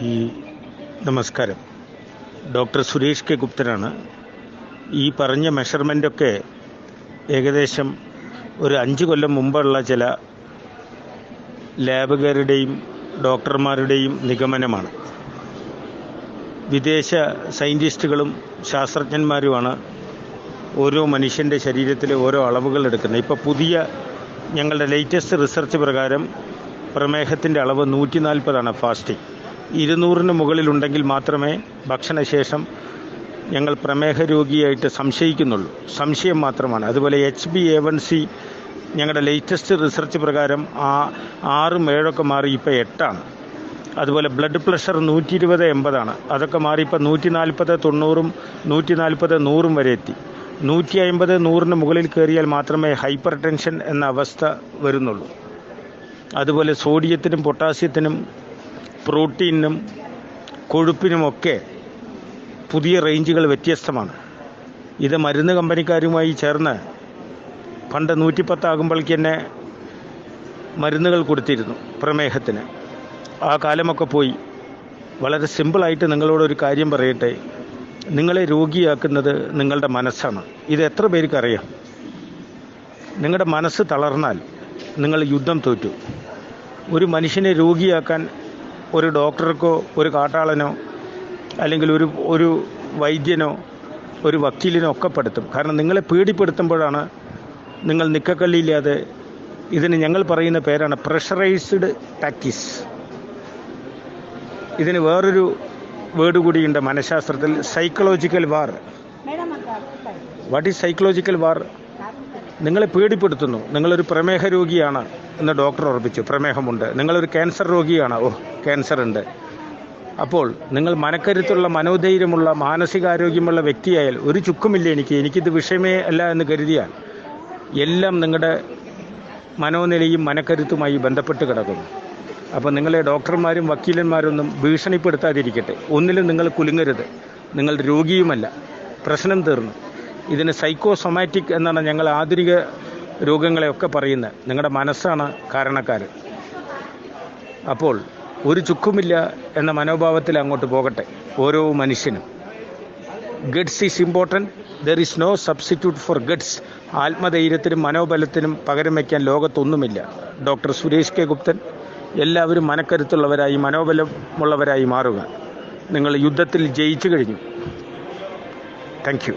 ഈ നമസ്കാരം. Doctor Suresh K ഗുപ്തനാണ്. ഈ പറഞ്ഞ മെഷർമെൻ്റൊക്കെ ഏകദേശം ഒരു 5 കൊല്ലം മുമ്പുള്ള ചില ലാബുകാരുടെയും ഡോക്ടർമാരുടെയും നിഗമനമാണ്. വിദേശ സയൻറ്റിസ്റ്റുകളും ശാസ്ത്രജ്ഞന്മാരുമാണ് ഓരോ മനുഷ്യൻ്റെ ശരീരത്തിലെ ഓരോ അളവുകൾ എടുക്കുന്നത്. ഇപ്പോൾ പുതിയ ഞങ്ങളുടെ ലേറ്റസ്റ്റ് റിസർച്ച് പ്രകാരം പ്രമേഹത്തിൻ്റെ അളവ് 140 ഫാസ്റ്റിംഗ്. 200 മുകളിലുണ്ടെങ്കിൽ മാത്രമേ ഭക്ഷണശേഷം ഞങ്ങൾ പ്രമേഹ രോഗിയായിട്ട് സംശയിക്കുന്നുള്ളൂ. സംശയം മാത്രമാണ്. അതുപോലെ HbA1c ഞങ്ങളുടെ ലേറ്റസ്റ്റ് റിസർച്ച് പ്രകാരം 6 7 മാറി ഇപ്പോൾ 8. അതുപോലെ ബ്ലഡ് പ്രഷർ 120/80. അതൊക്കെ മാറി ഇപ്പോൾ 140 90 140 100 വരെ എത്തി. 150 100 മുകളിൽ കയറിയാൽ മാത്രമേ ഹൈപ്പർ ടെൻഷൻ എന്ന അവസ്ഥ വരുന്നുള്ളൂ. അതുപോലെ സോഡിയത്തിനും പൊട്ടാസ്യത്തിനും പ്രോട്ടീനും കൊഴുപ്പിനുമൊക്കെ പുതിയ റേഞ്ചുകൾ വ്യത്യസ്തമാണ്. ഇത് മരുന്ന് കമ്പനിക്കാരുമായി ചേർന്ന് പണ്ട് 110 ആകുമ്പോഴേക്ക് തന്നെ മരുന്നുകൾ കൊടുത്തിരുന്നു പ്രമേഹത്തിന്. ആ കാലമൊക്കെ പോയി. വളരെ സിമ്പിളായിട്ട് നിങ്ങളോടൊരു കാര്യം പറയട്ടെ. നിങ്ങളെ രോഗിയാക്കുന്നത് നിങ്ങളുടെ മനസ്സാണ്. ഇത് എത്ര പേർക്കറിയാം? നിങ്ങളുടെ മനസ്സ് തളർന്നാൽ നിങ്ങൾ യുദ്ധം തോറ്റു. ഒരു മനുഷ്യനെ രോഗിയാക്കാൻ ഒരു ഡോക്ടർക്കോ ഒരു കാട്ടാളനോ അല്ലെങ്കിൽ ഒരു വൈദ്യനോ ഒരു വക്കീലിനോ ഒക്കെ പെടുത്തും. കാരണം നിങ്ങളെ പേടിപ്പെടുത്തുമ്പോഴാണ് നിങ്ങൾ നിക്കക്കള്ളിയില്ലാതെ, ഇതിന് ഞങ്ങൾ പറയുന്ന പേരാണ് പ്രഷറൈസ്ഡ് ടാക്ടിക്സ്. ഇതിന് വേറൊരു വേർഡ് കൂടിയുണ്ട് മനഃശാസ്ത്രത്തിൽ, psychological war. What is psychological war? നിങ്ങളെ പേടിപ്പെടുത്തുന്നു. നിങ്ങളൊരു പ്രമേഹ രോഗിയാണ് എന്ന് ഡോക്ടർ ഉറപ്പിച്ചു, പ്രമേഹമുണ്ട്. നിങ്ങളൊരു ക്യാൻസർ രോഗിയാണ്, ക്യാൻസർ ഉണ്ട്. അപ്പോൾ നിങ്ങൾ മനക്കരുത്തുള്ള, മനോധൈര്യമുള്ള, മാനസികാരോഗ്യമുള്ള വ്യക്തിയായാൽ ഒരു ചുക്കുമില്ല എനിക്കിത് വിഷയമേ അല്ല എന്ന് കരുതിയാൽ എല്ലാം നിങ്ങളുടെ മനോനിലയും മനക്കരുത്തുമായി ബന്ധപ്പെട്ട് കിടക്കുന്നു. അപ്പോൾ നിങ്ങളെ ഡോക്ടർമാരും വക്കീലന്മാരൊന്നും ഭീഷണിപ്പെടുത്താതിരിക്കട്ടെ. ഒന്നിലും നിങ്ങൾ കുലുങ്ങരുത്. നിങ്ങൾ രോഗിയുമല്ല. പ്രശ്നം തീർന്നു. ഇതിന് സൈക്കോസൊമാറ്റിക് എന്നാണ് ഞങ്ങൾ ആധുനിക രോഗങ്ങളെയൊക്കെ പറയുന്നത്. നിങ്ങളുടെ മനസ്സാണ് കാരണക്കാരൻ. അപ്പോൾ ഒരു ചുക്കുമില്ല എന്ന മനോഭാവത്തിൽ അങ്ങോട്ട് പോകട്ടെ ഓരോ മനുഷ്യനും. Guts is important. There is no substitute for guts. ആത്മധൈര്യത്തിനും മനോബലത്തിനും പകരം വയ്ക്കാൻ ലോകത്തൊന്നുമില്ല. Doctor Suresh K Guptan. എല്ലാവരും മനക്കരുത്തുള്ളവരായി, മനോബലമുള്ളവരായി മാറുക. നിങ്ങൾ യുദ്ധത്തിൽ ജയിച്ചു കഴിഞ്ഞു. Thank U.